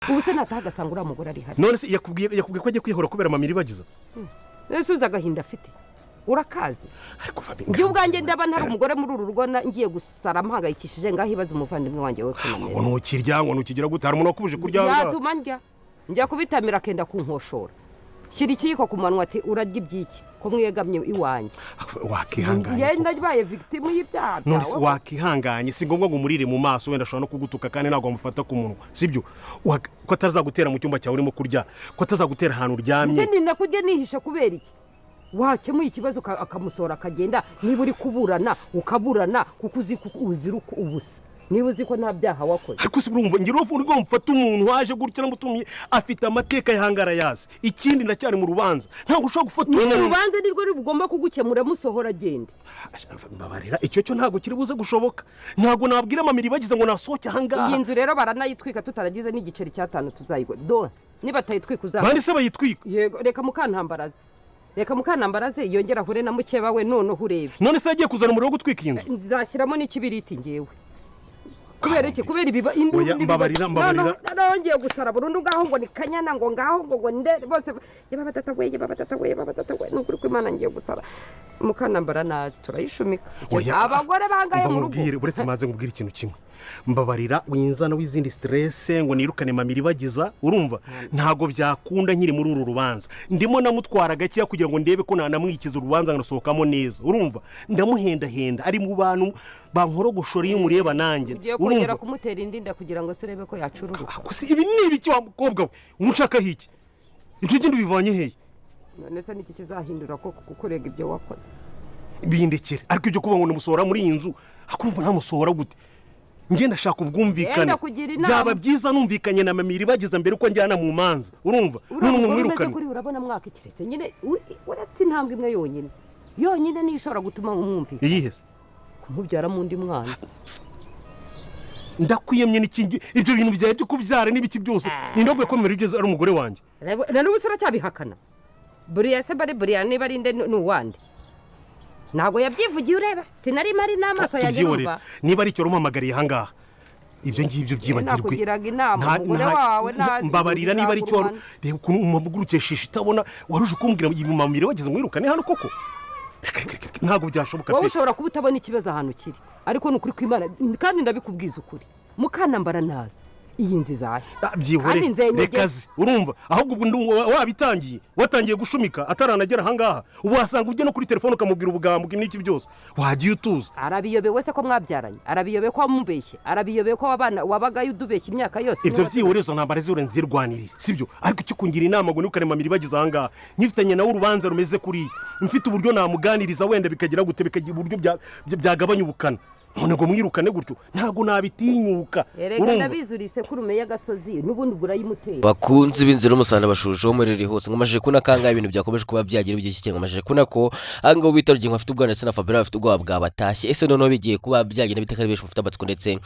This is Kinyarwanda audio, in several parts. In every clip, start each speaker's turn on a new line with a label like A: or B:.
A: ubuse nataha gasanga uriya mugore ari hari.
B: None se yakubwiye ko agiye kwihora kubera mama iribagiza.
A: Ese uzi agahinda afite urakazi.
B: Ariko
A: njye ubwanjye ndaba ntari umugore muri uru rugo ngiye gusara mpangayikishije ngaho ibaza umuvandimwe wanjye we kunamera.
B: ngo nukirya ngo nukigira gute hari umuntu wakubuje kurya ngaha.
A: yatuma ndya njya kubitamira akenda kunkoshora. Shyira ikiyiko ku manwa ati urarya ibyiki ko mwegamye iwanjye.
B: Wakihanganye.
A: Yenda baye victim y'ibyaha.
B: None se wakihanganye si ngombwa ngo murire mu maso wenda ashobora no kugutuka kandi ntabwo amufata ku munwa sibyo ko atazagutera mu cyumba cyawe urimo kurya ko atazagutera ahantu uryamye.
A: Ese ninda kujya nihisha kubera iki? Wakemuye ikibazo akamusora akagenda niba uri kuburana ukaburana kuko uzi uzira ubusa. Niba uzi ko nta byaha wakoze.
B: Ariko se urumva ngira uvuga ngo mfata umuntu waje gutya namutumiye afite amateka yahangara yazi. Ikindi ndacyari mu rubanza. Ntabwo ushobora gufata
A: umuntu. Urubanza nirwo rugomba kugukemura musohora agende.
B: Mbabarira icyo cyo ntabwo kiri buze gushoboka. Ntabwo nabwira mama iribagiza ngo nasohoke ahangaha.
A: Iyi nzu rero baranayitwika tutaragize n'igiceri cya 5 tuzayigwa. Do niba tayitwika uzaba.
B: Bandi se bayitwika.
A: Yego reka mukantambaraze. Reka mukantambaraze yongera hure na mukeba we none urebe.
B: None se yagiye kuzana umuriro wo gutwika iyi nzu.
A: Nzashyiramo n'ikibiriti ngewe. Kubera iki kubera ibiba
B: mbabarira
A: nongeye gusara burundu ngaho ngo ni kanyana ngo ngaho ngo nde bose babatatawe n'ukuri ko Imana ngiye gusara mukanambara nazi turayishumika. Abagore bangaye mu rugo.
B: Uretse maze ngubwira ikintu kimwe. Mbabarira winzana w'izindi stress ngo nirukane mama iribagiza urumva ntago byakunda nkiri muri uru rubanza. Ndimo namutwara gakiya kugira ngo ndebe ko nanamwikiza urubanza nganasohokamo neza urumva ndamuhenda ari mu bantu bankorogoshora iyo mureba nanjye
A: urumva kumutera indinda kugira ngo serebe ko yacururuka.
B: Kusi ibi ni ibiki wa mukobwa we unshaka hiki ibyo gindi bivanye hehe?
A: None se niki kizahindura ko kukurega ibyo wakoze
B: bindekere ariko ibyo kuvuga ngo namusora muri iyi nzu akumva namusora gute ngenda ndashaka ubwumvikane byaba byiza numvikanye na mama iribagiza mbere uko njyana mu manza urumva none mwirukane
A: kuri urabona mwaka ikiretse nyine uratse intambwe imwe yonyine ni ishobora gutuma umwumvika
B: yihese
A: kumubyara mu ndi mwana
B: ndakwiyemye n'ikindi ibyo bintu byaye byo kubyara n'ibiki byose nindogwe komera igeze ari umugore wanjye
A: rero ubusura cyabihakana buriya se buriya niba ari nde n'uwande ntago yabyivugiye ureba sinari mari n'amaso yanjye numva
B: niba ari cyo rumpamagariye ahangaha ibyo ngibyo byibagirwe
A: nakugiraga inama umugore wawe nazi
B: mbabarira niba ari cyo reba ukuntu umugurukeshisha itabona waruje kumbwira imamire wageze mwirukane hano koko ntago byashoboka
A: wowe ushobora kuba utabona ikibazo ahantu kiri ariko nukuri kw'Imana kandi ndabikubwiza ukuri mukanambara naza iyi nzizashya
B: byihore rekazi urumva ahubwo wabitangiye watangiye gushumika ataranagera ahangaha ubu wasanga ujye no kuri telefone ukamubwira ubugambo n'iki byose wagiye utuza
A: arabiyobewe se ko mwabyaranye arabiyobewe ko wamubeshye arabiyobewe ko abana wabagaye udubeshya imyaka yose
B: ibyo byihorezo ntambara zure nzirwanirire sibyo ariko icyo kungira inama ngo nukare mamiri bagize ahangaha nyifitanye nawe urubanza rumeze kuri mfite uburyo namuganiriza wenda bikagira gute bikagira uburyo byagabanya ubukana none ngo mwirukane gutyo ntago nabitinyuka
A: urumva ndabizurise kurume y'agasozi nubundi burayimutera
C: bakunze binzira umusanda bashuje muri hose ngomaje kuna kanga ibintu byakomeje kuba byagira by'iki ngomaje kuna ko anga ubitarugiye afite ubwana ndetse na Fabien afite ubwoba bwabatashye ese none bigiye kuba byagenda biteka bishwe mufite abatsiko ndetse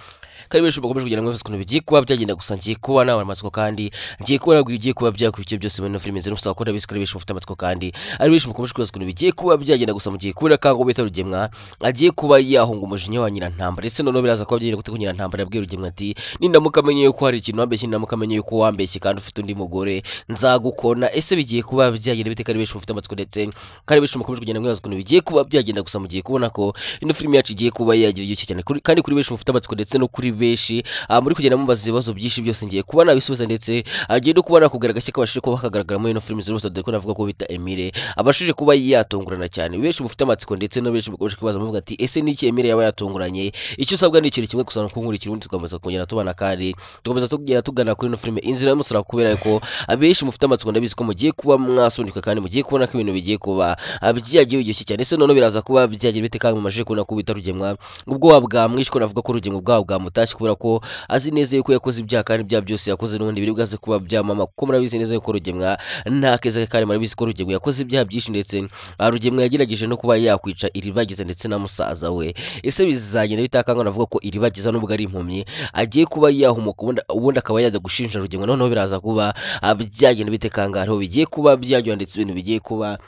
C: kari bishwe bakomeje kugira ngo bafite bigiye kuba byagenda gusa ngiye kuba nawe amatsiko kandi ngiye kubona bigiye kuba byakwikiye byose muri filime nzira musaba ko ndabisikare bishwe mufite abatsiko kandi ari bishwe mukomeje kubaza kuntu bigiye kuba byagenda gusa mugiye kubura kanga ubitarugiye mwa agiye kuba yahunga umujinya wa ntambara ese none biraza ko byine gute kunyira ntambara yabwira ugemwe ati nindamukamenye yuko hari ikintu wambeshye nindamukamenye yuko wambeshye kandi ufite undi mugore nzagukona ese bigiye kuba byagenda bitekari beshe mufite amatsiko ndetse kandi beshe mukomeje kugenda mwaza kuntu bigiye kuba byagenda gusa mugiye kubona ko ino filime yacu igiye kuba yagira igihe cyane kandi kuri beshe mufite amatsiko ndetse no kuri beshi muri kugenda mubaza ibibazo byinshi byose ngiye kuba nabisubiza ndetse agiye no kubona kugaragara cyane ko bashije kuba bakagaragara muri ino filime zose dore ko navuga ko bita Emile abashije kuba yatungurana cyane beshe mufite amatsiko ndetse no beshe mukomeje kubaza muvuga ati ese niki Emile yaba yatunguranye icyo usabwa ni ikintu kimwe gusa kunkurikira undi tukomeza kugenda tubana kandi tukomeza tugenda tugana kuri ino filime inzira y'umusara kubera ko abeshi mufite amatsiko ndabizi ko mugiye kuba mwasundika kandi mugiye kubona ko ibintu bigiye kuba byagiye ugiye cyane ese none biraza kuba byagiye bite kandi mumaje kubona ko bitarugemwa ubwo wabwa mwishiko navuga ko rugemwe bwabo bwamutashye kubera ko azi neza yuko yakoze ibyaha kandi bya byose yakoze n'ubundi biri bwaze kuba byamama kuko murabizi neza yuko rugemwa nta keza kandi murabizi ko rugemwe yakoze ibyaha byinshi ndetse rugemwe yagerageje no kuba yakwica iribagiza ndetse na musaza we ese bizagenda bitakanga navuga ko iribagiza nubwo ari impumyi agiye kuba yahumuka ubundi akaba yajya gushinja rugemwe noneho biraza kuba byagenda bitekanga ariho bigiye kuba byajya ndetse ibintu bigiye kuba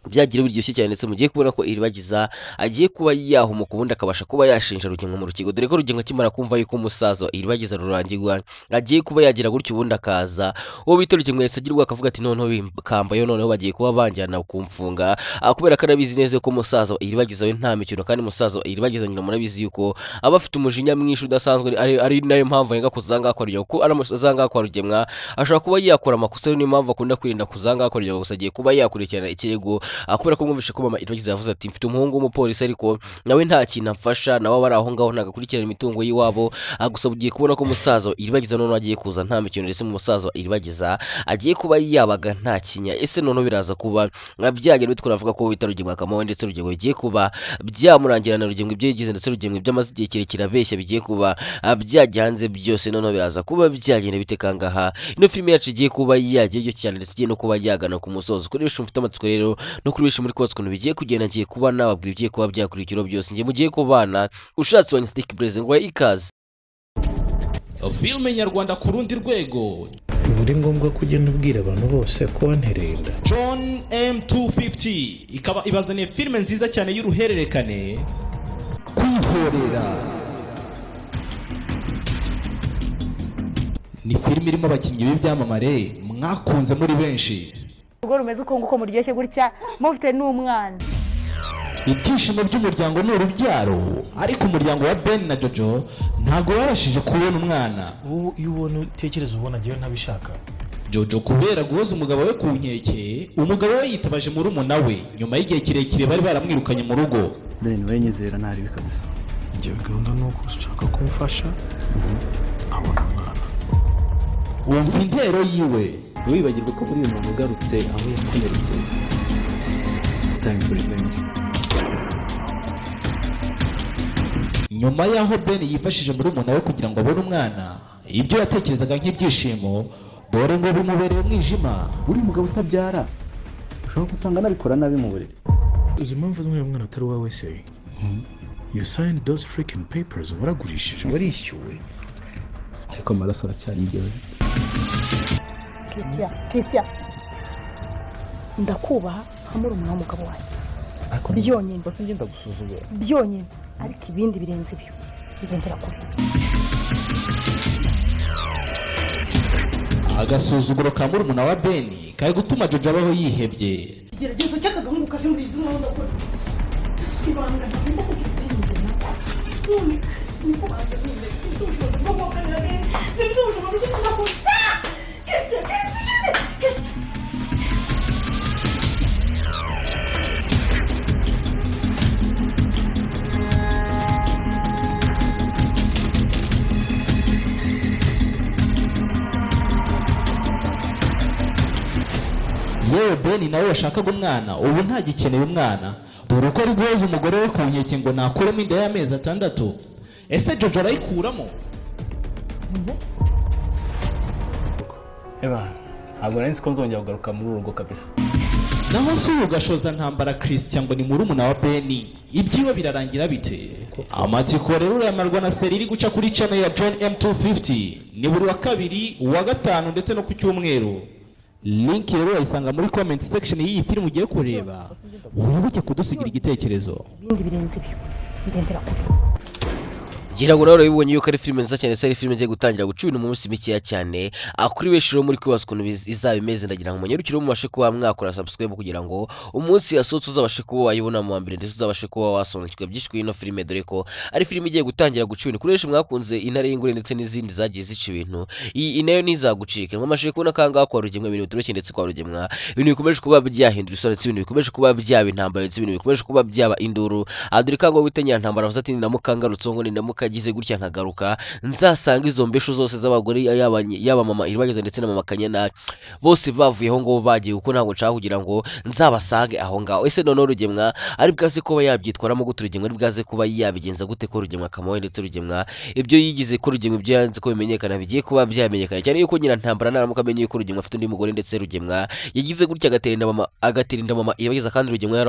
C: byagira biryoshye cyane ndetse mugiye kubona ko iribagiza agiye kuba yahumuka ubundi akabasha kuba yashinja Rugengo mu rukiko, dore ko Rugengo akimara kumva yuko umusaza iribagiza rurangirwa agiye kuba yagira gutyo ubundi akaza uwo bita Rugengo yahise agirwa akavuga ati noneho bikambayo, noneho bagiye kuba banjyana kumfunga kubera ko arabizi neza ko umusaza iribagiza we nta mikino, kandi umusaza iribagiza nyina murabizi yuko aba afite umujinya mwinshi udasanzwe, ari nayo mpamvu yenga kuzanga kwa Rugengo ko aramuzanga kwa Rugengo ashobora kuba yakora amakosa, niyo mpamvu akunda kwirinda kuzanga kwa Rugengo, gusa agiye kuba yakurikirana ikirego kubera ko mwumvishe ko mama iribagiza yavuze ati mfite umuhungu w'umupolisi ariko nawe nta kintu amfasha, nawe bari aho ngaho ntagakurikirana imitungo y'iwabo, gusa ugiye kubona ko umusaza iribagiza none agiye kuza nta mikino ndetse mu musaza iribagiza agiye kuba yabaga nta kinya. Ese none biraza kuba byagera bitwo navuga ko wita Rugengo akamaho ndetse Rugengo bigiye kuba byamurangirana, Rugengo ibyo yigize ndetse Rugengo byamaze igihe kirekire abeshya bigiye kuba byajya hanze byose, none biraza kuba byagenda bitekangaha. Ino filime yacu igiye kuba yagiye cyane ndetse igiye no kuba yagana ku musozo, kuri bisho mfite amatsiko rero no kuri bisho muri kubaza ukuntu bigiye kugenda, ngiye kuba nababwira ibigiye kuba byakurikira byose, ngiye mugiye kubana ushatse wa Stick Blaze ngo ikaze.
D: Filime nyarwanda ku rundi rwego,
E: buri ngombwa ko ugenda ubwira abantu bose ko wanterenda.
D: John M250 ikaba ibazaniye filime nziza cyane y'uruhererekane, Kwihorera. Ni filime irimo abakinnyi b'ibyamamare mwakunze muri benshi,
F: urwo rumeze uko nguko muryoshye gutya mufite n'umwana.
D: ibyishimo by'umuryango ni urubyaro, ariko umuryango wa Ben na Jojo ntabwo babashije kubona umwana.
E: Ubu iyo ubona utekereza ubona ngewe ntabishaka.
D: Jojo kubera guhoza umugabo we ku nkeke, umugabo we yitabaje murumuna we nyuma y'igihe kirekire bari baramwirukanye mu rugo.
G: Ben we nyizera ntari bikabisa.
E: Ngewe gahunda ni uko ushaka kumfasha nkabona umwana.
D: Wumva intero yiwe,
G: Wibagirwe ko buri muntu ugarutse aho yakomerekeye. It's time for revenge.
D: nyuma y'aho Ben yifashije murumuna we kugira ngo abone umwana, ibyo yatekerezaga nk'ibyishimo dore ngo bimubereye umwijima.
G: Uri mugabo utabyara ushobora gusanga nabikora nabi mu buriri.
E: Uzi impamvu z'umwe umwana atari uwawe se? You signed those freaking papers, waragurishije, warishyuwe.
G: Ariko amaraso aracyari njyewe.
F: Christian ndakubaha hamwe umwana w'umugabo wanjye byonyine,
E: bose ngenda gusuzugura
F: byonyine, ariko ibindi birenze ibyo bigendera kure.
D: Agasuzuguro ka murumuna wa Ben kari gutuma Jojo abaho yihebye.
F: Igeragezo cy'akagahungu kaje muri izo ntabwo ndakora. Dufite ibanga ndagomba kukubwira. None niko baza ninde sintushobora kubakanira neza. Sintushobora gukora.
D: Yewe Ben nawe washakaga umwana ubu ntagikeneye umwana, dore uko ari guhoza umugore we ku nkeke ngo nakuremo inda y'amezi 6. Ese Jojo arayikuramo?
G: Eba, ntabwo nari nzi ko nzongera kugaruka muri urugo kabisa.
D: Naho si ugashoza ntambara Christian ngo ni murumuna wa Ben, ibyiwe birarangira bite? Amatsiko rero urayamarwa na seri iri guca kuri channel ya John M250, ni buri wa kabiri, uwa gatanu ndetse no ku cyumweru. Link rero urayisanga muri comment section y'iyi film ugiye kureba, wibuke kudusigira igitekerezo.
F: Ibindi birenze ibyo bigendera kure.
C: Gira ngo nawe urabibonye yuko ari filime nziza cyane, se ari filime igiye gutangira guca ibintu mu minsi mikeya cyane. Kuri benshi rero muri kwibaza ukuntu izaba imeze, ndagira ngo munyarukire mubashe kuba mwakora subscribe kugira ngo umunsi yasohotse uzabashe kuba wayibona mu mbere ndetse uzabashe kuba wasobanukirwa byinshi kuri ino filime, dore ko ari filime igiye gutangira guca ibintu. Kuri benshi mwakunze Intare y'Ingore ndetse n'izindi zagiye zica ibintu, iyi nayo ntizagucika. Mwamashije kubona kanga kwa Rugemwa ibintu turoshye ndetse kwa Rugemwa ibintu bikomeje kuba byahindura isura ndetse ibintu bikomeje kuba byaba intambara ndetse ibintu bikomeje kuba byaba induru. Dore kanga witenya ntambara avuze ati ndamukanga rutsongo ni ndamukagize gutya nkagaruka nzasanga izo mbesho zose z'abagore yaba mama Iribagiza ndetse na mama Kanyana bose bavuye aho ngo bagiye uko ntabwo nshaka kugira ngo nzabasange aho ngaho. Ese none Rugemwa ari bwaze kuba yabyitwaramo gute? Rugemwa ari bwaze kuba yabigenza gute ko Rugemwa kamawe ndetse Rugemwa ibyo yigize ko Rugemwa ibyo yanze ko bimenyekana bigiye kuba byamenyekana cyane yuko nyina ntambara naramuka amenye ko Rugemwa afite undi mugore ndetse Rugemwa yagize gutya agaterinda mama Iribagiza kandi Rugemwa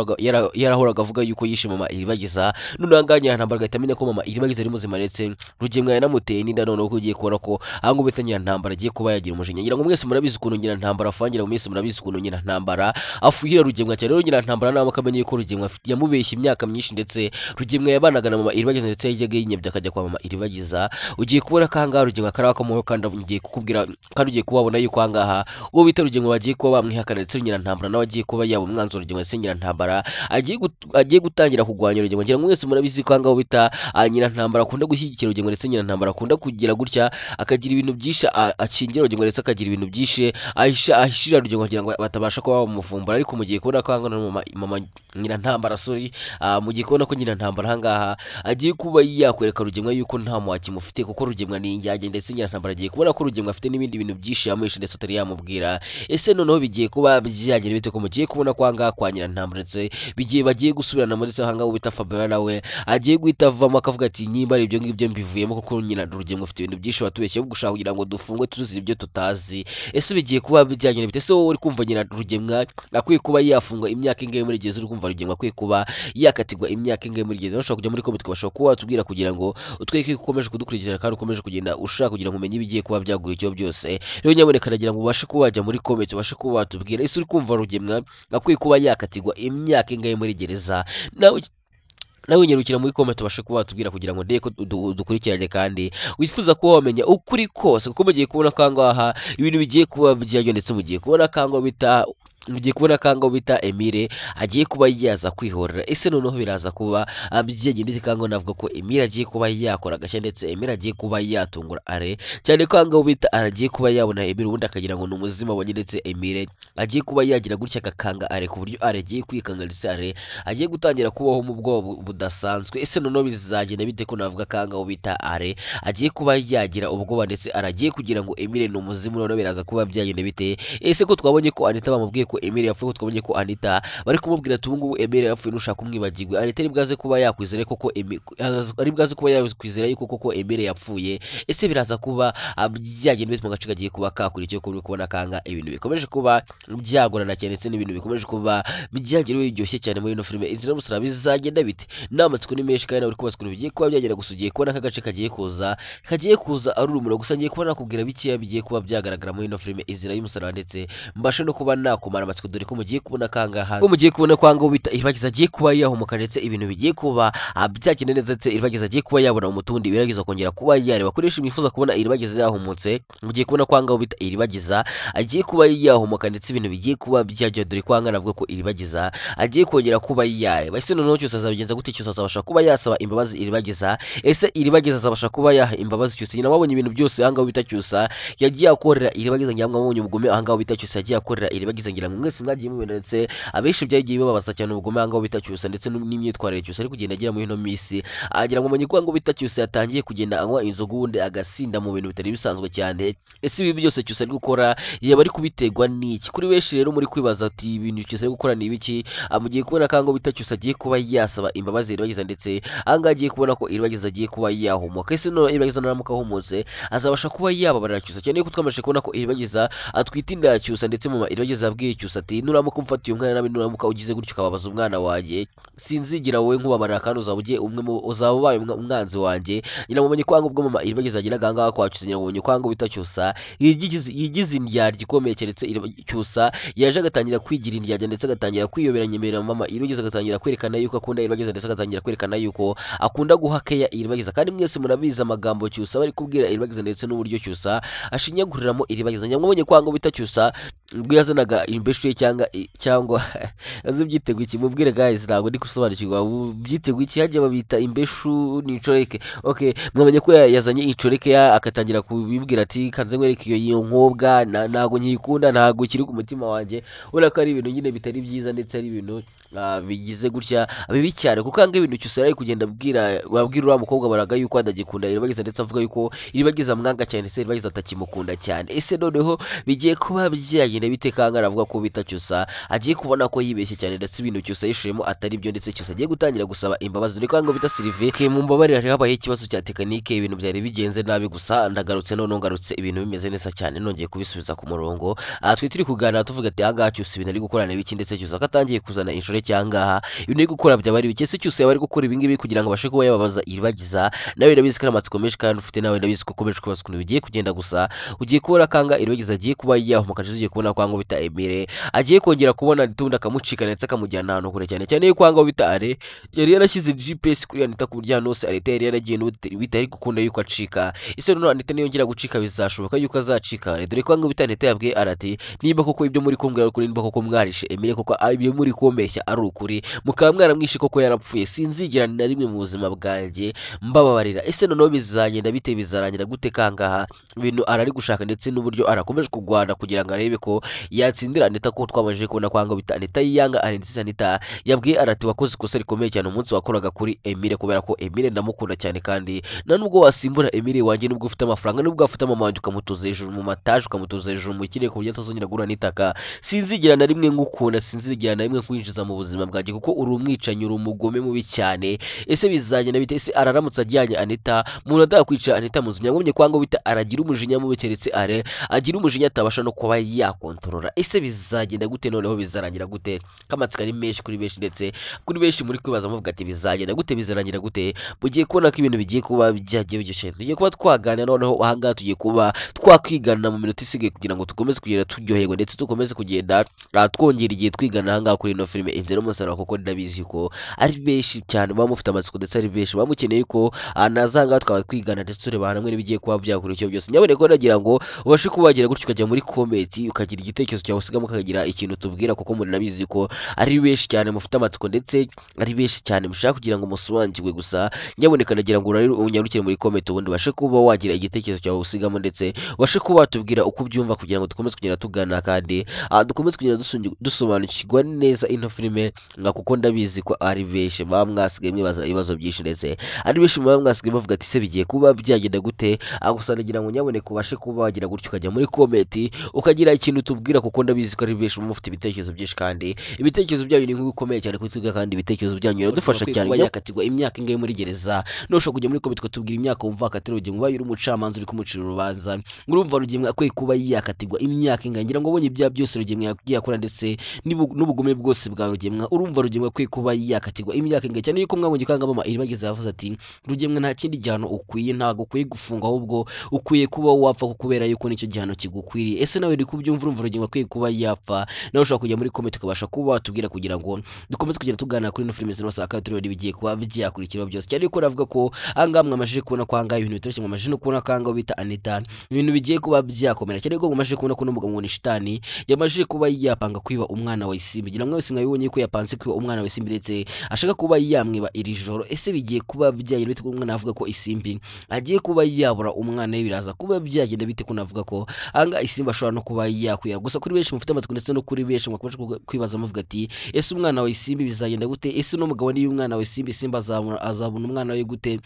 C: yarahoraga avuga yuko yishe mama Iribagiza none anganya ntambara agahita amenya ko mama Iribagiza ari muzima muzima ndetse Rugemwa yanamuteye n'inda noneho ugiye kubona ko ahango bita Nyirantambara agiye kuba yagira umujinya ngira ngo mwese murabizi ukuntu Nyirantambara afangira mu minsi murabizi ukuntu Nyirantambara afuhira Rugemwa cyane rero Nyirantambara nawe akamenye ko Rugemwa yamubeshye imyaka myinshi ndetse Rugemwa yabanaga na mama Iribagiza ndetse yajyaga yinyebya akajya kwa mama Iribagiza ugiye kubona ko ahangaha Rugemwa karawa kamuho kandi ugiye kukubwira kandi ugiye kubabona yuko ahangaha uwo bita Rugemwa bagiye kuba bamwihakana ndetse Nyirantambara nawe agiye kuba yaba umwanzuro Rugemwa ndetse Nyirantambara agiye gutangira kugwanya Rugemwa ngira ngo mwese murabizi ko ahangaha bita Nyirantambara akunda gushyigikira Rugemwa ndetse Nyirantambara akunda kugira gutya akagira ibintu byinshi akingira Rugemwa ndetse akagira ibintu byinshi ahishira Rugemwa kugira ngo batabasha kuba bamuvumbura ariko mugiye kubona ko ahangaha mama Nyirantambara sorry mugiye kubona ko Nyirantambara ahangaha agiye kuba yakwereka Rugemwa yuko nta muhaki mufite kuko Rugemwa ni injyage ndetse Nyirantambara agiye kubona ko Rugemwa afite n'ibindi bintu byinshi yamuhishe ndetse atari yamubwira ese noneho bigiye kuba byagira bite ko mugiye kubona ko ahangaha kwa Nyirantambara ndetse bagiye gusubirana muri se ahangaha bita Fabiola nawe agiye guhita avamo akavuga ati nyimba ibyo ngibyo mbivuyemo kuko Rugemwa ufite ibintu byinshi watubeshye gushaka kugira ngo dufungwe tuzi ibyo tutazi ese bigiye kuba byagira bite ese wowe uri kumva Rugemwa akwiye kuba yafungwa imyaka ingahe muri gereza uri kumva Rugemwa akwiye kuba yakatigwa imyaka ingahe muri gereza ushaka kujya muri comment ukabasha kuba watubwira kugira ngo utweke ko ukomeje kudukurikirana kandi ukomeje kugenda ushaka kugira ngo umenye ibigiye kuba byagura icyo byose rero nyaboneka nagira ngo ubashe kuba wajya muri comment ubashe kuba watubwira ese uri kumva Rugemwa akwiye kuba yakatigwa imyaka ingahe muri gereza nawe nyerukira muri comment ubashe kuba watubwira kugira ngo ndeko dukurikiranye kandi wifuza kuba wamenya ukuri kose kuko mugiye kubona kangaha ibintu bigiye kuba byajyo ndetse mugiye kubona kango bita mugiye kubona kango bita Emile agiye kuba yaza kwihorera ese noneho biraza kuba abyiye ndetse kango navuga ko Emile agiye kuba yakora gashya ndetse Emile agiye kuba yatungura are cyane kango bita aragiye kuba yabona Emile ubundi akagira ngo numuzima wa ndetse Emile agiye kuba yagira gutya kakanga are ku buryo are agiye kwikanga ndetse are agiye gutangira kubaho mu bwobo budasanzwe ese noneho bizagenda bite ko navuga kango bita are agiye kuba yagira ubwoba ndetse aragiye kugira ngo Emile numuzima noneho biraza kuba byagenda bite ese ko twabonye ko Anita bamubwiye ko Emile yapfuye twabonye ko Anita bari kumubwira ati ubungubu Emile yapfuye nushaka kumwibagirwa Anita ari bwaze kuba yakwizera koko ari bwaze kuba yakwizera yuko koko Emile yapfuye ese biraza kuba byagenda bite mu gace kagiye kuba kakurikiye ko kubona kanga ibintu bikomeje kuba byagorana cyane ndetse n'ibintu bikomeje kuba byagiriwe biryoshye cyane muri ino filime inzira musara bizagenda bite namatsiko ni menshi kandi uri kubaswa bigiye kuba byagera gusugiye kubona ka gace kagiye kuza ari urumuro gusa ngiye kubona kubwira bikiya bigiye kuba byagaragara muri ino filime inzira y'umusara ndetse mbashe no kuba nakumara amatsiko dore ko mugiye kubona kangaha ko mugiye kubona kwanga bita Iribagiza agiye kuba yahumuka ndetse ibintu bigiye kuba byakinde neza ndetse Iribagiza agiye kuba yabona umutundi biragiza kongera kuba yareba koresha imifuza kubona Iribagiza yahumutse mugiye kubona kwanga bita Iribagiza agiye kuba yahumuka ndetse ibintu bigiye kuba byajya dore kwanga navuga ko Iribagiza agiye kongera kuba yareba ese noneho cyose azabigenza gute cyose azabasha kuba yasaba imbabazi Iribagiza ese Iribagiza azabasha kuba yaha imbabazi cyose nyina wabonye ibintu byose ahangaho bita cyusa yagiye akorera Iribagiza nyamwe wabonye ubugome ahangaho bita cyusa yagiye akorera Iribagiza ngira mwese mwagiye mubona ndetse abenshi byagiye bababaza cyane ubugome ahangaho bita cyusa ndetse n'imyitwarire cyusa ari kugenda agira muri ino misi agira ngo manye ko bita cyusa yatangiye kugenda anywa inzoga ubundi agasinda mu bintu bitari bisanzwe cyane ese ibi byose cyusa ari gukora yaba ari kubitegwa n'iki kuri benshi rero muri kwibaza ati ibintu cyusa ari gukora ni ibiki mugiye kubona kango bita cyusa agiye kuba yasaba imbabazi Iribagiza ndetse ahangaha agiye kubona ko Iribagiza agiye kuba yahumuka ese no Iribagiza naramuka ahumutse azabasha kuba yababarira cyusa cyane ko twamaje kubona ko Iribagiza atwitinda cyusa ndetse mu Iribagiza abwiye cyusa ati nuramuka umfatiye umwana nabi nuramuka ugize gutyo ukababaza umwana wanjye sinzigira wowe nkubabarira kandi uzabugiye uzaba ubaye umwanzi wanjye nyina mumenye kwanga ubwo mama Iribagiza agira ganga kwacyusa nyina mumenye kwanga bita cyusa yigize indya gikomeye keretse cyusa yaje agatangira kwigira indya ndetse agatangira kwiyoberanya imbere mama Iribagiza agatangira kwerekana yuko akunda Iribagiza ndetse agatangira kwerekana yuko akunda guhakeya Iribagiza kandi mwese murabiza amagambo cyusa bari kubwira Iribagiza ndetse n'uburyo cyusa ashinyaguriramo Iribagiza nyamwe kwanga bita cyusa ubwo yazanaga imbeshu ye cyangwa azubyiteguye kimubwire guys ntabwo ndi gusobanukirwa byiteguye iki hajye babita imbeshu n'incoreke okay mwamenye ko yazanye incoreke akatangira kubibwira ati kanze nkwereke iyo nkobwa ntago nkikunda ntago kiri ku mutima wanjye urako ari ibintu nyine bitari byiza ndetse ari ibintu bigize gutya bibi cyane kuko anga ibintu cyose ari kugenda babwira uriya mukobwa baraga yuko adagikunda Iribagiza ndetse avuga yuko Iribagiza mwanga cyane se Iribagiza atakimukunda cyane ese noneho bigiye kuba byagenda bitekanga aravuga ko ko bita Cyusa agiye kubona ko yibeshye cyane ndetse ibintu Cyusa yishuyemo atari byo ndetse Cyusa agiye gutangira gusaba imbabazi dore ko ngo bita Sylvie ke mu mbabarira habaye ikibazo cya tekinike ibintu byari bigenze nabi gusa ndagarutse none ngarutse ibintu bimeze neza cyane nongeye kubisubiza ku murongo twe turi kuganira tuvuga ati ahangaha Cyusa ibintu ari gukorana ibiki ndetse Cyusa katangiye kuzana inshore cyangaha ibintu ari gukora byabari bike se Cyusa yabari gukora ibingibi kugira ngo abashe kuba yababaza iribagiza nawe ndabizi ko amatsiko menshi kandi ufite nawe ndabizi ko ukomeje kubaza ukuntu bigiye kugenda gusa ugiye kubona kanga iribagiza agiye kuba yahomokaje ugiye kubona kwa ngo bita Emile agiye kongera kubona Ritunda akamucika ndetse akamujyana ahantu kure cyane cyane yuko ngo bita Are yari yarashyize GPS kuri Anita ku buryo hose Anita yari yaragiye bitari gukunda yuko acika ese none Anita niyongera gucika bizashoboka yuko azacika dore ko ngo bita Anita yabwiye arati niba koko ibyo muri kumbwira kuri niba koko mwarishe Emile koko ibyo muri kombeshya ari ukuri mukaba mwaramwishe koko yarapfuye sinzigera na rimwe mu buzima bwanjye mbababarira ese none bizagenda bite bizarangira gute kangaha ibintu arari gushaka ndetse n'uburyo arakomeje kugwana kugira ngo arebe ko yatsindira Anita ko twamaje kubona kwanga bita Anita yanga Anita yabwiye arati wakoze ikosa rikomeye cyane umunsi wakoraga kuri Emile kubera ko Emile ndamukunda cyane kandi nubwo wasimbura Emile wanjye nubwo ufite amafaranga nubwo afite amamanje ukamutoza hejuru mu mataje ukamutoza hejuru mu kirere ku buryo atazongera gura n'itaka sinzigera na rimwe ngukunda sinzigera na rimwe kwinjiza mu buzima bwanjye kuko uri umwicanyi uri umugome mubi cyane ese bizagenda bite ese araramutse ajyanye Anita umuntu adakwica Anita mu nzu nyagumye kwanga bita aragira umujinya mubi keretse Are agira umujinya atabasha no kuba yakontorora ese bizagenda gute noneho bizarangira gute kamatsika ari menshi kuri benshi ndetse kuri benshi muri kwibaza muvuga ati bizagenda gute bizarangira gute bugiye kubona ko ibintu bigiye kuba byagiye byoshe tugiye kuba twaganira noneho ahangaha tugiye kuba twakwigana mu minota isigaye kugira ngo tukomeze kugenda turyoherwa ndetse tukomeze kugenda twongera igihe twigana ahangaha kuri ino filime Inzira y'Umusaraba kuko ndabizi ko ari benshi cyane baba mufite amatsiko ndetse ari benshi baba mukeneye ko nazanga twaba twigana ndetse tureba hamwe n'ibigiye kuba byakora icyo byose nyabone ko nagira ngo ubashe kubagira gutyo ukajya muri comment ukagira igitekerezo cyawe usigamo ukagira ikintu tubwira kuko muri nabizi ko ari benshi cyane mufite amatsiko ndetse ari benshi cyane mushaka kugira ngo musobanukirwe gusa nyaboneka nagira ngo unyarukire muri comment ubundi bashe kuba wagira igitekerezo cyawe usigamo ndetse bashe kuba watubwira uko ubyumva kugira ngo dukomeze kugenda tugana kandi dukomeze kugenda dusobanukirwa neza ino filime nga kuko ndabizi ko ari benshi baba mwasigaye mwibaza ibibazo byinshi ndetse ari benshi baba mwasigaye bavuga ati se bigiye kuba byagenda gute gusa nagira ngo nyaboneka ubashe kuba wagira gutyo ukajya muri comment ukagira ikintu tubwira kuko ndabizi ko ari benshi mufite ibitekerezo byinshi kandi ibitekerezo byanyu ni nk'ibikomeye cyane kutwiga kandi ibitekerezo byanyu biradufasha cyane yakatirwa imyaka ingahe muri gereza nushaka kujya muri comment ukatubwira imyaka wumva akatira ugiye ngo uri umucamanza uri kumucira urubanza ngurumva rugiye akwiye kuba yakatirwa imyaka ingahe ngira ngo ubonye ibya byose rugiye yakora ndetse n'ubugome bwose bwa rugiye urumva rugiye akwiye kuba yakatirwa imyaka ingahe cyane yuko mwabonye kanga mama iribagize yavuze ati rugiye nta kindi gihano ukwiye ntago ukwiye gufunga ahubwo ukwiye kuba wapfa kubera yuko nicyo gihano kigukwiriye ese nawe uri kubyumva urumva rugiye akwiye kuba yapfa nawe ushaka kujya muri comment ukabasha kuba watubwira kugira ngo dukomeze kugenda tuganira kuri ino filime zino saka turiho bigiye kuba byakurikira byose cyane yuko navuga ko ahangaha mwamajije kubona ko ahangaha ibintu bitoroshye mwamajije no kubona ko ahangaha bita Anita ibintu bigiye kuba byakomera cyane yuko mwamajije kubona ko n'umugabo ngo ni shitani yamajije kuba yapanga kwiba umwana wa Isimbi ngira mwese mwabibonye ko yapanze kwiba umwana wa Isimbi ndetse ashaka kuba yamwiba iri joro ese bigiye kuba byagenda bite ko umwana avuga ko Isimbi agiye kuba yabura umwana we biraza kuba byagenda bite ko navuga ko ahangaha Isimbi ashobora no kuba yakwiya gusa kuri benshi mufite amatsiko ndetse no kuri benshi mwakomeje kwibaza muvuga ati ese umwana wa Isimbi bizagenda gute ese n'umugabo niyo umwana wa Isimbi Simba azabona umwana we gute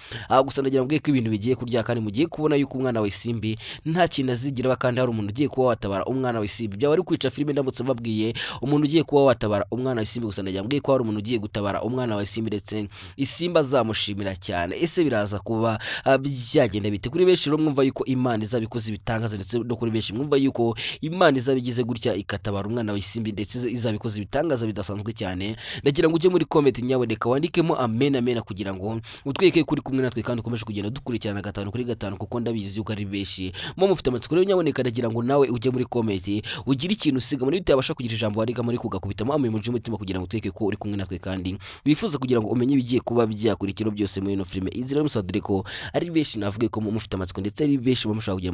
C: gusa ndagira ngo ko ibintu bigiye kurya kandi mugiye kubona yuko umwana wa Isimbi nta kintu azigira kandi hari umuntu ugiye kuba watabara umwana wa Isimbi byaba ari kwica filime ndamutse mbabwiye umuntu ugiye kuba watabara umwana wa Isimbi gusa ndagira ngo ko hari umuntu ugiye gutabara umwana wa Isimbi ndetse Isimbi azamushimira cyane ese biraza kuba byagenda bite kuri benshi rero mwumva yuko Imana izabikoze ibitangaza ndetse no kuri benshi mwumva yuko Imana izabigize gutya ikatabara umwana wa Isimbi ndetse izabikoze ibitangaza bidasanzwe cyane ndagira ngo ujye muri comment nyaboneka wandikemo amen kugira ngo utweke kuri kumwe natwe kandi ukomeje kugenda dukurikirana 5 kuri 5 kuko ndabizi yuko ari benshi mu mufite amatsiko rero nyaboneka ndagira ngo nawe ujye muri comment ugira ikintu usiga muri bitabasha kugira ijambo wandika muri kugakubitamo mu mutima kugira ngo utweke ko uri kumwe natwe kandi bifuza kugira ngo umenye ibigiye kuba byakurikira byose muri ino filime Inzira y'Umusaraba dore ko ari benshi navuga ko mufite amatsiko ndetse ari benshi bamushaka kugira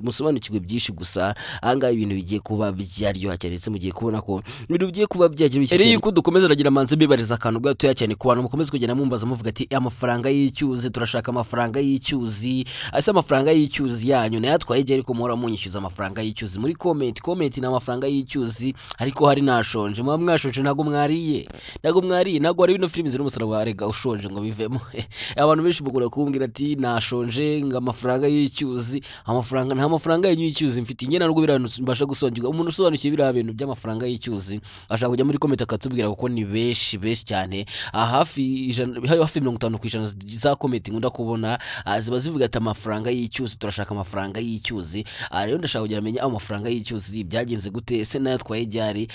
C: musobanukirwe byinshi gusa ahangaha ibintu bigiye kuba byaryoha cyane ndetse mugiye kubona ko ibintu bigiye kuba byagira bishye yuko dukomeza ragira manze bibariza akantu gatoya cyane ku bantu mukomeze kugenda mumbaza muvuga ati amafaranga y'icyuzi turashaka amafaranga y'icyuzi ase amafaranga y'icyuzi yanyu nayatwaye igihe ariko muhora munyishyuza amafaranga y'icyuzi muri comment na amafaranga y'icyuzi ariko hari nashonje muba mwashonje ntago mwariye ntago ari bino filime ziri Umusaraba warega ushonje ngo bivemo abantu benshi mugura kumbwira ati nashonje ngo amafaranga y'icyuzi amafaranga nta mafaranga y'icyuzi mfite ingena nubwo birantu mbasha gusongerwa umuntu usobanukirwa ukurikiye biriya bintu by'amafaranga y'icyuzi ashaka kujya muri comment akatubwira kuko ni benshi cyane hafi 50% za comment ngunda kubona ziba zivuga ati amafaranga y'icyuzi turashaka amafaranga y'icyuzi rero ndashaka kugira amenye amafaranga y'icyuzi byagenze gute ese nayo twaye ryari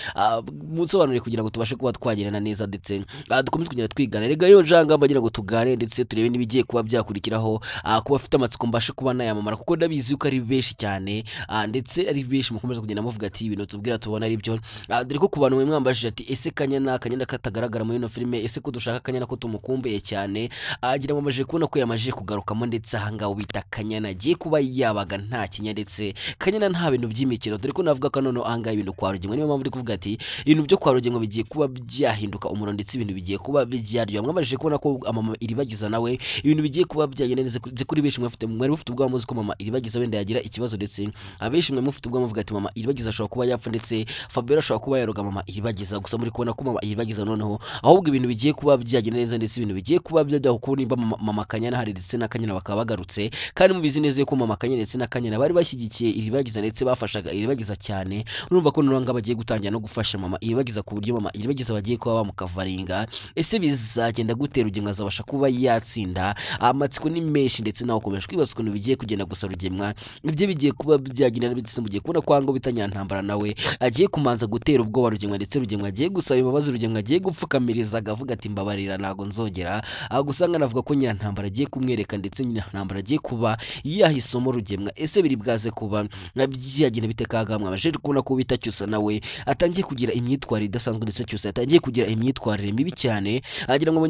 C: munsobanurire kugira ngo tubashe kuba twagirana neza ndetse dukomeze kugenda twigana rega yo janga bagira ngo tugane ndetse turebe nibigiye kuba byakurikiraho kuba afite amatsiko mbashe kuba nayamamara kuko ndabizi yuko ari benshi cyane ndetse ari benshi mukomeza kugenda muvuga ati ibintu tubwira tubona ari byo dore ko ku bantu mwe mwambashije ati ese kanyana katagaragara muri ino filime ese ko dushaka kanyana ko tumukumbeye cyane agira amaje kubona ko yamaje kugarukamo ndetse ahanga ubita kanyana agiye kuba yabaga nta kinya ndetse kanyana nta bintu by'imikino dore ko navuga ko none ahanga ibintu kwa rugengo niyo mpamvu ndi kuvuga ati ibintu byo kwa rugengo bigiye kuba byahinduka umuro ndetse ibintu bigiye kuba byaryo mwambashije kubona ko mama iribagiza nawe ibintu bigiye kuba byagenda neza kuri benshi mwari mufite ubwa muzi ko mama iribagiza wenda yagira ikibazo ndetse abenshi mwe mufite ubwa muvuga ati mama iribagiza ashobora kuba yapfa ndetse Fabiola ashobora kuba yaroga mama iribagiza gusa muri kubona ko mama iribagiza noneho ahubwo ibintu bigiye kuba byagenda neza ndetse ibintu bigiye kuba byajya kuko nimba mama kanyana hari ndetse na kanyana bakaba bagarutse kandi mubizi neza ko mama kanyana ndetse na kanyana bari bashyigikiye iribagiza ndetse bafashaga iribagiza cyane urumva ko nuranga bagiye gutangira no gufasha mama iribagiza ku buryo mama iribagiza bagiye kuba bamukavaringa ese bizagenda gutera ugemwa azabasha kuba yatsinda amatsiko ni menshi ndetse naho komeje kwibaza ukuntu bigiye kugenda gusa rugemwa ibyo bigiye kuba byagenda ndetse mugiye kubona kwanga bitanyantambara nawe agiye kumanza gutera ubwoba rugemwa ndetse rugemwa agiye gusaba imbabazi rugemwa agiye gupfukamiriza agavuga ati mbabarira nago nzongera gusanga navuga ko nyirantambara agiye kumwereka ndetse nyirantambara agiye kuba yahisomo rugemwa ese biri bwaze kuba nabyagenda bitekaga mwamaje kubona ko bita cyusa nawe atangiye kugira imyitwarire idasanzwe ndetse cyusa atangiye kugira imyitwarire mibi cyane agira ngo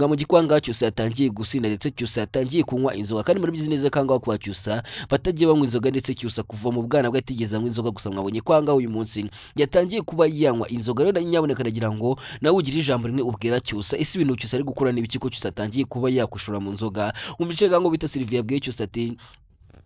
C: mu gikwanga cyusa yatangiye gusinda ndetse cyusa yatangiye kunywa inzoga kandi muri bizi neza kanga kwa cyusa batagiye banywa inzoga ndetse cyusa kuva mu bwana bwe atigeze anywa inzoga gusa mwabonye kwanga uyu munsi yatangiye kuba yanywa inzoga rero nyaboneka nagira ngo nawe ugira ijambo rimwe ubwira cyusa ese ibintu cyusa ari gukora n'ibiki ko cyusa atangiye kuba yakushora mu nzoga umvice gango bita Sylvia bwe cyusa ati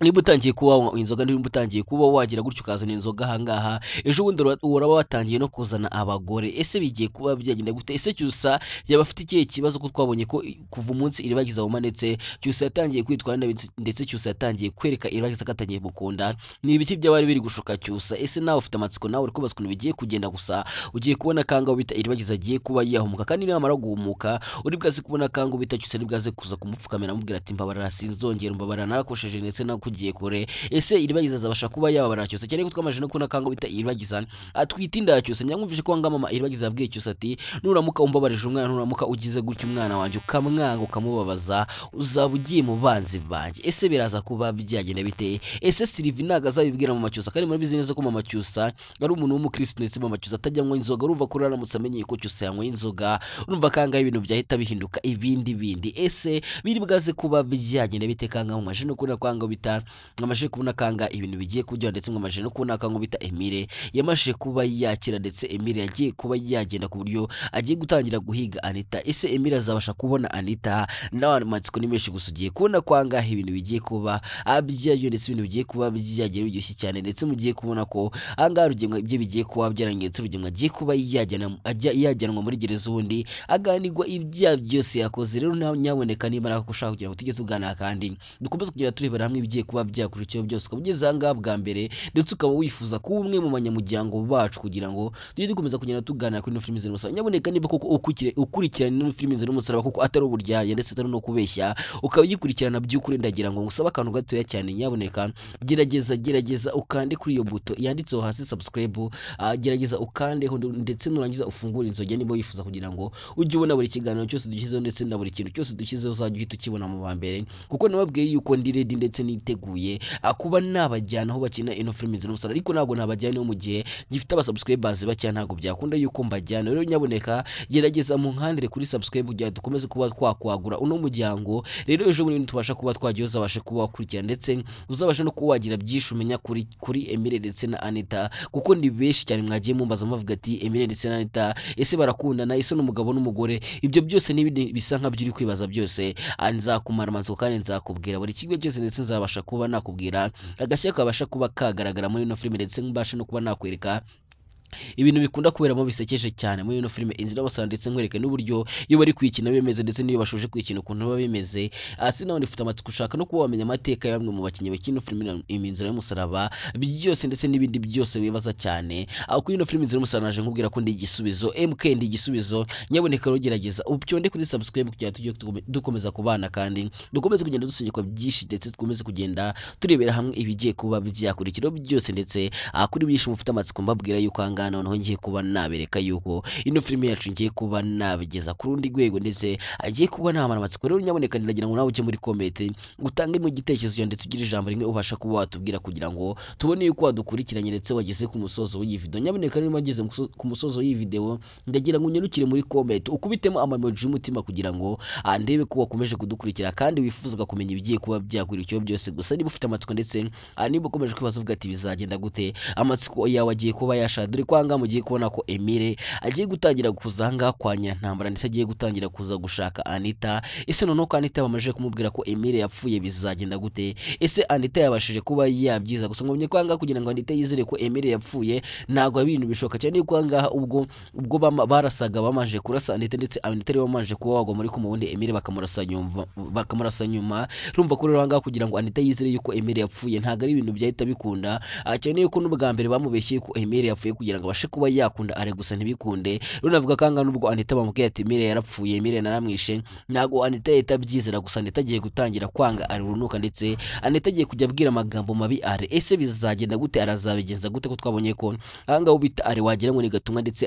C: niba utangiye kuba wanywa inzoga niba utangiye kuba wagira gutyo ukazana inzoga ahangaha ejo bundi uraba watangiye no kuzana abagore ese bigiye kuba byagenda gute ese cyusa yaba afite ikihe kibazo ko twabonye ko kuva umunsi iribagiza umanetse cyusa yatangiye kwitwara ndetse cyusa yatangiye kwereka iribagiza katangiye mukunda ni ibiki by'abari biri gushuka cyusa ese nawe ufite amatsiko nawe uri kubaza ukuntu bigiye kugenda gusa ugiye kubona kanga bita iribagiza agiye kuba yahumuka kandi namara guhumuka uri bwaze kubona kanga bita cyusa ari bwaze kuza kumupfukamira amubwira ati mbabarira sinzongera mbabarira narakosheje ndetse kugiye kure ese iribagiza azabasha kuba yababara cyose cyane ko twamaje no kubona kango bita iribagiza atwitinda cyose nyamwumvije ko wanga mama iribagiza abwiye cyose ati nuramuka umbabarije umwana nuramuka ugize gutyo umwana wanje ukamwanga ukamubabaza uzaba ugiye mu banzi banje ese biraza kuba byagenda bite ese Sylvie naga azabibwira mama cyusa kandi muri bizineza ko mama cyusa ari umuntu w'umukristo ndetse mama cyusa atajya anywa inzoga urumva ko raramutse amenye ko cyusa yanywa inzoga urumva kanga ibintu byahita bihinduka ibindi ese biri bwaze kuba byagenda bite kanga mu maje no kubona kwanga bita ngamaje kubona kanga ibintu bigiye kujya ndetse ngamaje no kubona kanga bita Emile yamashe kuba yakira ndetse Emile yagiye kuba yagenda ku buryo agiye gutangira guhiga Anita ese Emile azabasha kubona Anita nawe matsiko nimeshi gusugiye kubona kwanga ibintu bigiye kuba abyayo ndetse ibintu bigiye kuba byagiye biryoshye cyane ndetse mugiye kubona ko anga rugemwa ibyo bigiye kuba byarangetse rugemwa agiye kuba yajyanwa muri gereza ubundi aganirwa ibya byose yakoze rero nyaboneka niba nakushaka kugira ngo tujye tugana kandi dukomeze kugira turebera hamwe ibigiye kuba byakurikiyeho byose ukaba ugeze ahangaha bwa mbere ndetse ukaba wifuza kuba umwe mu banyamuryango bacu kugira ngo tujye dukomeza kugenda tuganira kuri ino filimi ziri umusaraba nyaboneka niba koko ukurikirana ino filimi ziri umusaraba kuko atari uburyarya ndetse atari no kubeshya ukaba uyikurikirana by'ukuri ndagira ngo ngusabe akantu gatoya cyane nyaboneka gerageza ukande kuri iyo buto yanditseho hasi subscribe gerageza ukandeho ndetse nurangiza ufungure inzoga niba wifuza kugira ngo ujye ubona buri kiganiro cyose dushyizeho ndetse na buri kintu cyose dushyizeho uzajya uhita ukibona mu bambere kuko nababwiye yuko ndi ready ndetse niteguye kuba nabajyana aho bakina ino filimi ziri umusaraba ariko ntabwo nabajyana mu gihe gifite abasubscribers bake ntabwo byakunda yuko mbajyana rero nyaboneka gerageza mu nkandire kuri subscribe kugira dukomeze kuba twakwagura uno muryango rero ejo bundi tubasha kuba twagiye uzabashe kuba wakurikira ndetse uzabashe no kuwagira byinshi umenya kuri Emile ndetse na Anita kuko ndi benshi cyane mwagiye mumbaza muvuga ati Emile ndetse na Anita ese barakundana ese n'umugabo n'umugore ibyo byose n'ibindi bisa nka byuri kwibaza byose nzakumara amatsiko kandi nzakubwira buri kimwe cyose ndetse nzabasha kuba nakubwira agashya kabasha kuba kagaragara muri ino filime ndetse mbashe no kuba nakwereka ibintu bikunda kuberamo bisekeje cyane muri ino filime inzira basa ndetse nkwereke n'uburyo iyo bari kwikina bimeze ndetse niyo bashoje kwikina ukuntu baba bimeze nawe ndifite amatsiko ushaka no kuba wamenya amateka ya bamwe mu bakinnyi bakina filime inzira y'umusaraba byose ndetse n'ibindi byose wibaza cyane kuri ino filime inzira y'umusaraba naje nkubwira ko ndi igisubizo MK ndi igisubizo nyaboneka rugerageza ubyonde kuri subscribe kugira tujye dukomeza kubana kandi dukomeze kugenda dusengekwa byinshi ndetse dukomeze kugenda turebera hamwe ibigiye kuba byakurikira byose ndetse kuri byinshi mufite amatsiko mbabwira yuko noneho ngiye kuba nabereka yuko ino filime yacu ngiye kuba nabigeza ku rundi rwego ndetse agiye kuba namara amatsiko rero nyaboneka ndagira ngo nawe ujye muri comment utange mu gitekerezo ndetse ugire ijambo rimwe ubasha kuba watubwira kugira ngo tubone yuko wadukurikiranye ndetse wageze ku musozo w'iyi video nyaboneka niba wageze ku musozo w'iyi video ndagira ngo unyarukire muri comment ukubitemo amamoji y'umutima kugira ngo ndebe ko wakomeje kudukurikira kandi wifuzaga kumenya ibigiye kuba byakurikira byose gusa niba ufite amatsiko ndetse niba ukomeje kwibaza uvuga ati bizagenda gute amatsiko yawe agiye kuba yashadure kwanga mugiye kubona ko Emile agiye gutangira kuzanga kwa Nyirantambara ndetse agiye gutangira kuza gushaka Anita ese noneho ko Anita bamaje kumubwira ko Emile yapfuye bizagenda gute ese Anita yabashije kuba yabyiza gusa ngomye kwanga kugira ngo Anita yizere ko Emile yapfuye ntago ibintu bishoka cyane kwanga ubwo barasaga bamaje kurasa Anita ndetse Anita ari bamaje kuba wagwa muri kumubundi Emile bakamurasa nyuma rumva ko rero hanga kugira ngo Anita yizere yuko Emile yapfuye ntago ari ibintu byahita bikunda cyane yuko n'ubwa mbere bamubeshye ko Emile yapfuye kugira ngo abashe kuba yakunda are gusa ntibikunde rero navuga kanga nubwo Anita bamubwiye ati Emile yarapfuye Emile naramwishe ntago Anita yitabyizera gusa Anita agiye gutangira kwanga ari runuka ndetse Anita agiye kujya abwira amagambo mabi are ese bizagenda gute arazabigenza gute ko twabonye ko hanga ubita are wagira ngo ni gatumwa ndetse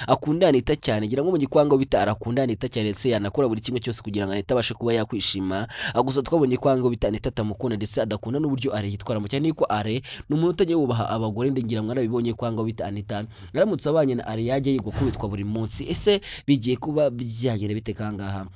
C: akunda Anita cyane gira ngo mu gikwanga ubita arakunda Anita cyane ndetse yanakora buri kimwe cyose kugira ngo Anita abashe kuba yakwishima gusa twabonye kwanga ubita Anita atamukunda ndetse adakunda n'uburyo are yitwara mu cyane ko are n'umuntu utagiye wubaha abagore ngira ngo arabibonye kwanga ubita Anita yaramutse abanye na are yajye yigukubitwa buri munsi ese bigiye kuba byagera bite kangaha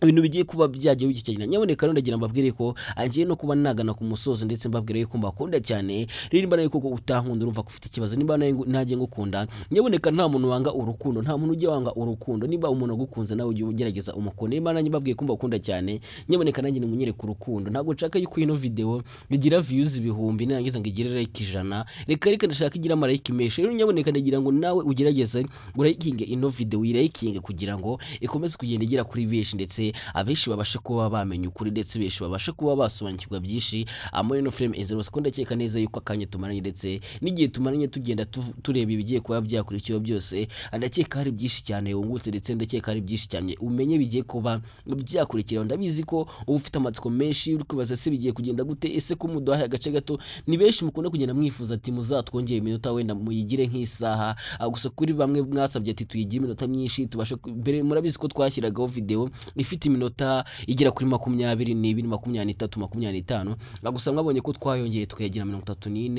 C: ibintu bigiye kuba byagiye bigikenya nyaboneka rero ndagira mbabwire ko agiye no kuba nagana ku musozo ndetse mbabwire yuko mbakunda cyane rero mbana yuko utankunda urumva ko ufite ikibazo nimba ntagiye ngukunda nyaboneka nta muntu wanga urukundo nta muntu ujye wanga urukundo niba umuntu agukunze nawe ujye ugerageza umukunda nimba nanjye mbabwiye ko mbakunda cyane nyaboneka nanjye nimunyere ku rukundo ntago nshaka yuko ino video igira views ibihumbi nangiza ngo igire like 100 reka ndashaka igira like menshi rero nyaboneka ndagira ngo nawe ugerageze urayikinge ino video uyirayikinge kugira ngo ikomeze kugenda igira kuri benshi ndetse abenshi babashe kuba bamenye ukuri ndetse benshi babashe kuba basobanukirwa byinshi muri no film izero sekonda cyeka neza yuko akanye tumaranye ndetse n'igihe tumaranye tugenda tureba ibigiye kuba byakurikiye byose ndakeka hari byinshi cyane wungutse ndetse ndakeka hari byinshi cyane umenye bigiye kuba byakurikira ndabizi ko ufite amatsiko menshi uri kubaza se bigiye kugenda gute ese ko mudaha agace gato ni benshi mukunda kugenda mwifuza ati muzatwongeye iminota wenda muyigire nk'isaha gusa kuri bamwe mwasabye ati tuyigire iminota myinshi tubashe mbere murabizi ko twashyiragaho video ifite iminota igera kuri 22 23 25 gusa mwabonye ko twayongeye tukayagira 34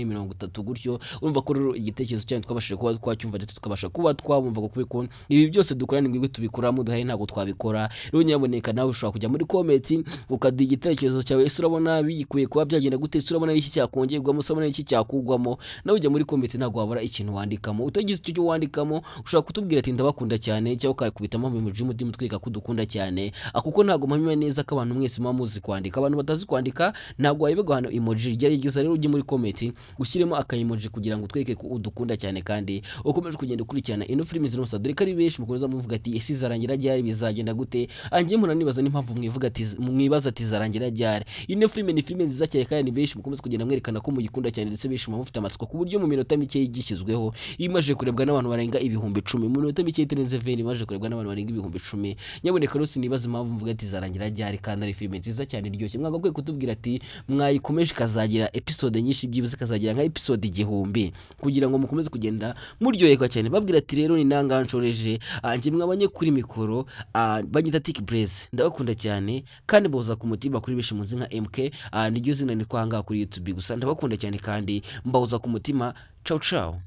C: 30 gutyo urumva ko rero igitekerezo cyane twabashije kuba twacyumva ndetse tukabasha kuba twabumva ko kubiko ibi byose dukorana mwigwe tubikora mudahaye ntago twabikora rero nyaboneka nawe ushobora kujya muri comment ukaduha igitekerezo cyawe ese urabona bikuye kuba byagenda gute ese urabona iki cyakongerwamo usabona iki cyakugwamo nawe ujya muri comment ntago wabura ikintu wandikamo utagize icyo wandikamo ushobora kutubwira ati ndabakunda cyane cyangwa ukakubitamo mu mutima twika kudukunda cyane kuko ntago mpamye neza ko abantu mwese muzi kwandika abantu batazi kwandika ntago wayibega hano emoji gerageza rero ujye muri comment ushyiremo aka emoji kugira ngo tweke ko udukunda cyane kandi ukomeje kugenda ukurikirana ino filime zino sadore kari benshi mukomeza muvuga ati ese zarangira ryari bizagenda gute angiye muna nibaza n'impamvu mwibaza ati zarangira ryari ino filime ni filime nziza cyane kandi benshi mukomeza kugenda mwerekana ko muyikunda cyane ndetse benshi mufite amatsiko ku buryo mu minota mike yigishyizweho imaje kurebwa n'abantu barenga ibihumbi 10 mu minota mike iterenze 20 imaje kurebwa n'abantu barenga ibihumbi 10 nyaboneka rero sinibaza impamvu mvuga ati zarangira ryari kandi ari filime nziza cyane iryoshye mwagakwiye kutubwira ati mwayikomeje kazagira episode nyinshi byibuze kazagira nka episode 1000 kugira ngo mukomeze kugenda muryoheka cyane babwira ati rero ni nanganshoreje anje mwabanye kuri mikoro banyita Tik Blaze ndabakunda cyane kandi boza ku mutima kuri benshi munzi nka MK niryo zina ni kwanga kuri YouTube gusa ndabakunda cyane kandi mbawuza ku mutima ciao ciao